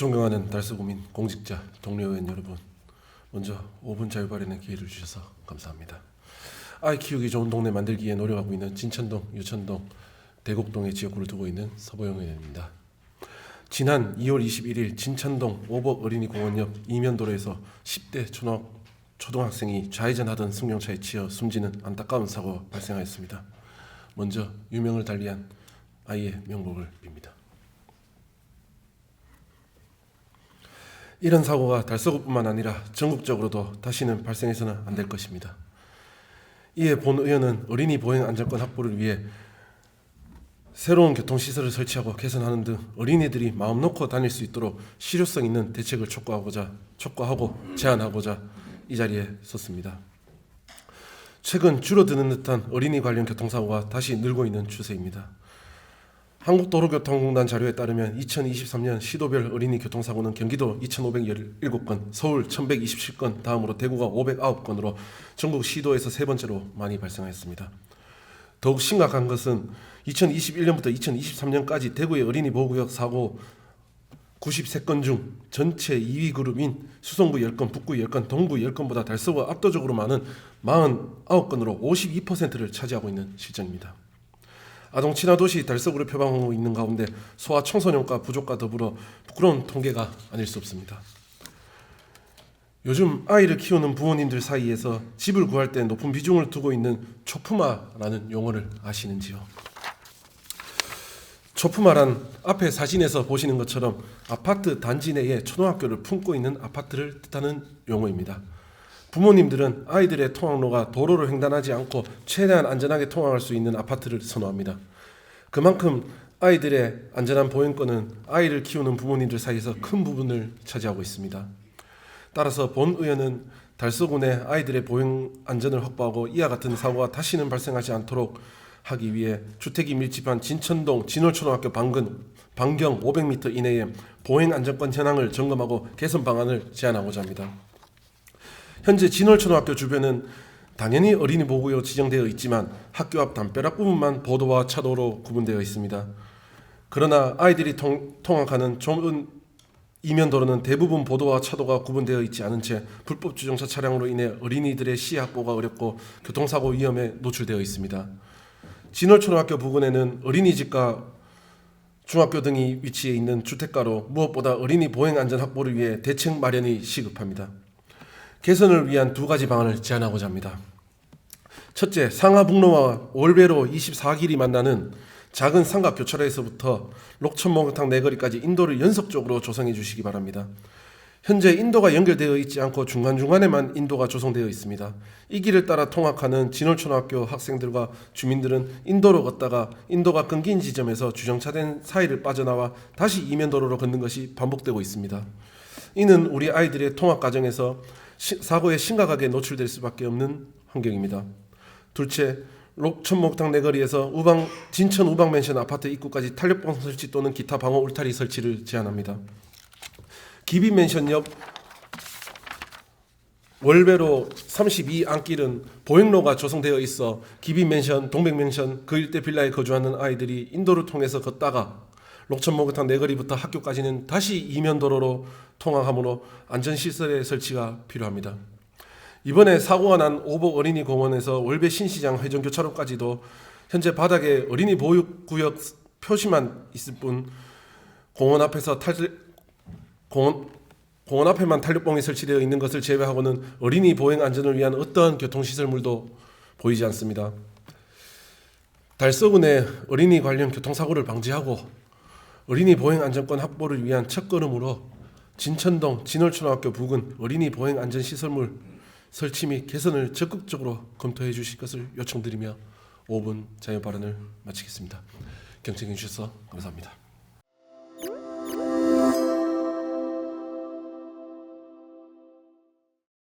존경하는 달서구민, 공직자, 동료 의원 여러분, 먼저 5분 자유발언의 기회를 주셔서 감사합니다. 아이 키우기 좋은 동네 만들기 위해 노력하고 있는 진천동, 유천동, 대곡동의 지역구를 두고 있는 서보영 의원입니다. 지난 2월 21일 진천동 오복 어린이공원 옆 이면도로에서 10대 초등학생이 좌회전하던 승용차에 치여 숨지는 안타까운 사고가 발생하였습니다. 먼저 유명을 달리한 아이의 명복을 빕니다. 이런 사고가 달서구뿐만 아니라 전국적으로도 다시는 발생해서는 안 될 것입니다. 이에 본 의원은 어린이 보행 안전권 확보를 위해 새로운 교통시설을 설치하고 개선하는 등 어린이들이 마음 놓고 다닐 수 있도록 실효성 있는 대책을 촉구하고 제안하고자 이 자리에 섰습니다. 최근 줄어드는 듯한 어린이 관련 교통사고가 다시 늘고 있는 추세입니다. 한국도로교통공단 자료에 따르면 2023년 시도별 어린이 교통사고는 경기도 2,517건, 서울 1,127건, 다음으로 대구가 509건으로 전국 시도에서 세 번째로 많이 발생하였습니다. 더욱 심각한 것은 2021년부터 2023년까지 대구의 어린이 보호구역 사고 93건 중 전체 2위 그룹인 수성구 10건, 북구 10건, 동구 10건보다 달서구가 압도적으로 많은 49건으로 52%를 차지하고 있는 실정입니다. 아동 친화 도시 달서구를 표방하고 있는 가운데 소아 청소년과 부족과 더불어 부끄러운 통계가 아닐 수 없습니다. 요즘 아이를 키우는 부모님들 사이에서 집을 구할 때 높은 비중을 두고 있는 초품화라는 용어를 아시는지요? 초품화란 앞에 사진에서 보시는 것처럼 아파트 단지 내에 초등학교를 품고 있는 아파트를 뜻하는 용어입니다. 부모님들은 아이들의 통학로가 도로를 횡단하지 않고 최대한 안전하게 통학할 수 있는 아파트를 선호합니다. 그만큼 아이들의 안전한 보행권은 아이를 키우는 부모님들 사이에서 큰 부분을 차지하고 있습니다. 따라서 본 의원은 달서구 내 아이들의 보행 안전을 확보하고 이와 같은 사고가 다시는 발생하지 않도록 하기 위해 주택이 밀집한 진천동 진월초등학교 반경 500m 이내에 보행 안전권 현황을 점검하고 개선 방안을 제안하고자 합니다. 현재 진월초등학교 주변은 당연히 어린이 보호구역으로 지정되어 있지만 학교 앞 담벼락 부분만 보도와 차도로 구분되어 있습니다. 그러나 아이들이 통학하는 좁은 이면도로는 대부분 보도와 차도가 구분되어 있지 않은 채 불법 주정차 차량으로 인해 어린이들의 시야 확보가 어렵고 교통사고 위험에 노출되어 있습니다. 진월초등학교 부근에는 어린이집과 중학교 등이 위치해 있는 주택가로 무엇보다 어린이 보행 안전 확보를 위해 대책 마련이 시급합니다. 개선을 위한 두 가지 방안을 제안하고자 합니다. 첫째, 상하북로와 올배로 24길이 만나는 작은 삼각교차로에서부터 록천목욕탕 내거리까지 인도를 연속적으로 조성해 주시기 바랍니다. 현재 인도가 연결되어 있지 않고 중간중간에만 인도가 조성되어 있습니다. 이 길을 따라 통학하는 진월초등학교 학생들과 주민들은 인도로 걷다가 인도가 끊긴 지점에서 주정차된 사이를 빠져나와 다시 이면도로로 걷는 것이 반복되고 있습니다. 이는 우리 아이들의 통학 과정에서 사고에 심각하게 노출될 수밖에 없는 환경입니다. 둘째, 록천목탕 내거리에서 진천 우방맨션 아파트 입구까지 탄력봉 설치 또는 기타 방어 울타리 설치를 제안합니다. 기비맨션 옆 월배로 32 안길은 보행로가 조성되어 있어 기비맨션, 동백맨션 그 일대 빌라에 거주하는 아이들이 인도를 통해서 걷다가 록천목욕탕 내거리부터 학교까지는 다시 이면도로로 통학하므로 안전시설의 설치가 필요합니다. 이번에 사고가 난 오복 어린이공원에서 월배 신시장 회전교차로까지도 현재 바닥에 어린이 보육구역 표시만 있을 뿐 공원 앞에만 탄력봉이 설치되어 있는 것을 제외하고는 어린이 보행 안전을 위한 어떠한 교통시설물도 보이지 않습니다. 달서구 내 어린이 관련 교통사고를 방지하고 어린이 보행 안전권 확보를 위한 첫걸음으로 진천동 진월초등학교 부근 어린이 보행 안전시설물 설치 및 개선을 적극적으로 검토해 주실 것을 요청드리며 5분 자유 발언을 마치겠습니다. 경청해 주셔서 감사합니다.